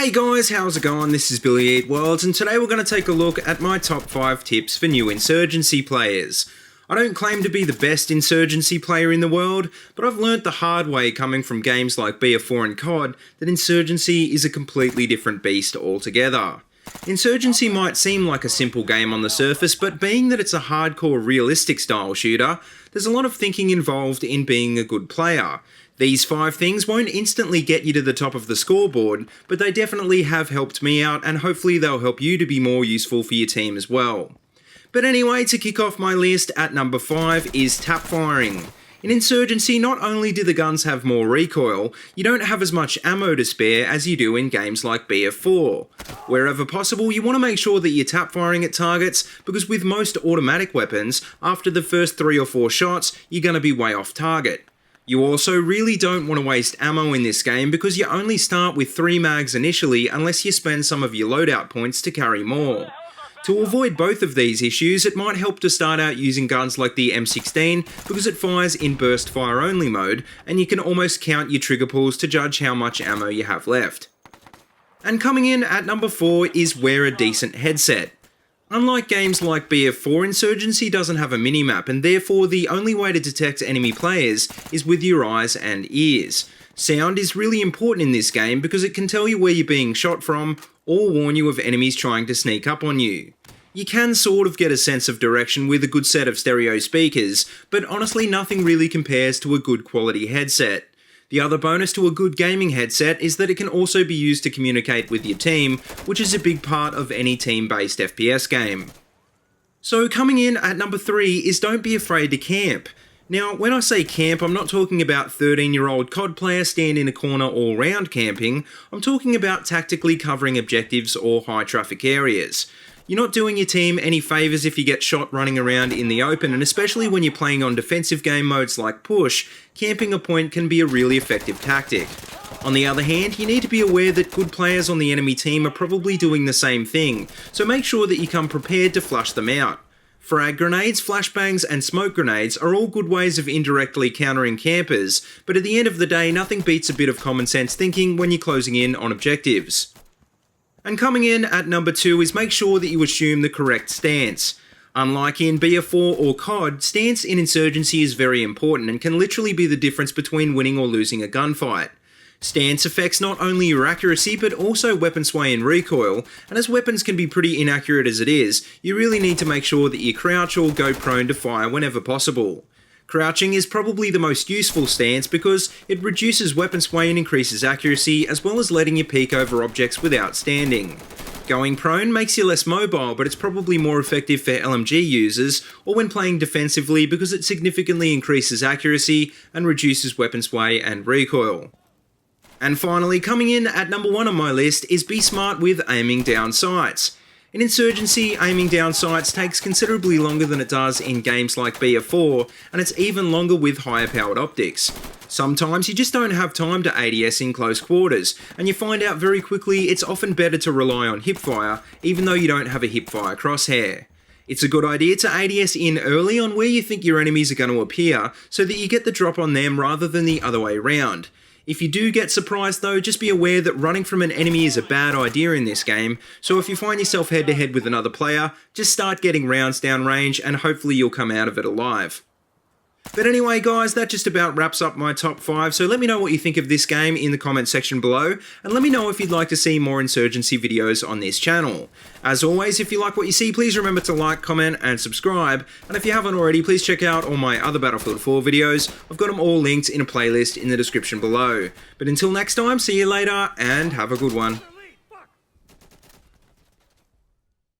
Hey guys, how's it going? This is BillyEatWorld, and today we're going to take a look at my top 5 tips for new Insurgency players. I don't claim to be the best Insurgency player in the world, but I've learnt the hard way coming from games like BF4 and COD that Insurgency is a completely different beast altogether. Insurgency might seem like a simple game on the surface, but being that it's a hardcore realistic style shooter, there's a lot of thinking involved in being a good player. These 5 things won't instantly get you to the top of the scoreboard, but they definitely have helped me out, and hopefully they'll help you to be more useful for your team as well. But anyway, to kick off my list, at number 5 is tap firing. In Insurgency, not only do the guns have more recoil, you don't have as much ammo to spare as you do in games like BF4. Wherever possible, you want to make sure that you're tap firing at targets, because with most automatic weapons, after the first 3 or 4 shots, you're going to be way off target. You also really don't want to waste ammo in this game because you only start with 3 mags initially unless you spend some of your loadout points to carry more. To avoid both of these issues, it might help to start out using guns like the M16 because it fires in burst fire only mode and you can almost count your trigger pulls to judge how much ammo you have left. And coming in at number 4 is wear a decent headset. Unlike games like BF4, Insurgency doesn't have a minimap, and therefore the only way to detect enemy players is with your eyes and ears. Sound is really important in this game because it can tell you where you're being shot from, or warn you of enemies trying to sneak up on you. You can sort of get a sense of direction with a good set of stereo speakers, but honestly nothing really compares to a good quality headset. The other bonus to a good gaming headset is that it can also be used to communicate with your team, which is a big part of any team-based FPS game. So coming in at number 3 is don't be afraid to camp. Now, when I say camp, I'm not talking about 13-year-old COD players stand in a corner all-round camping, I'm talking about tactically covering objectives or high-traffic areas. You're not doing your team any favours if you get shot running around in the open, and especially when you're playing on defensive game modes like push, camping a point can be a really effective tactic. On the other hand, you need to be aware that good players on the enemy team are probably doing the same thing, so make sure that you come prepared to flush them out. Frag grenades, flashbangs and smoke grenades are all good ways of indirectly countering campers, but at the end of the day nothing beats a bit of common sense thinking when you're closing in on objectives. And coming in at number 2 is make sure that you assume the correct stance. Unlike in BF4 or COD, stance in Insurgency is very important and can literally be the difference between winning or losing a gunfight. Stance affects not only your accuracy but also weapon sway and recoil, and as weapons can be pretty inaccurate as it is, you really need to make sure that you crouch or go prone to fire whenever possible. Crouching is probably the most useful stance because it reduces weapon sway and increases accuracy, as well as letting you peek over objects without standing. Going prone makes you less mobile, but it's probably more effective for LMG users or when playing defensively because it significantly increases accuracy and reduces weapon sway and recoil. And finally, coming in at number 1 on my list is be smart with aiming down sights. In Insurgency, aiming down sights takes considerably longer than it does in games like BF4, and it's even longer with higher powered optics. Sometimes you just don't have time to ADS in close quarters, and you find out very quickly it's often better to rely on hipfire, even though you don't have a hipfire crosshair. It's a good idea to ADS in early on where you think your enemies are going to appear, so that you get the drop on them rather than the other way around. If you do get surprised though, just be aware that running from an enemy is a bad idea in this game, so if you find yourself head to head with another player, just start getting rounds down range and hopefully you'll come out of it alive. But anyway guys, that just about wraps up my top 5, so let me know what you think of this game in the comment section below, and let me know if you'd like to see more Insurgency videos on this channel. As always, if you like what you see, please remember to like, comment and subscribe, and if you haven't already, please check out all my other Battlefield 4 videos. I've got them all linked in a playlist in the description below. But until next time, see you later and have a good one.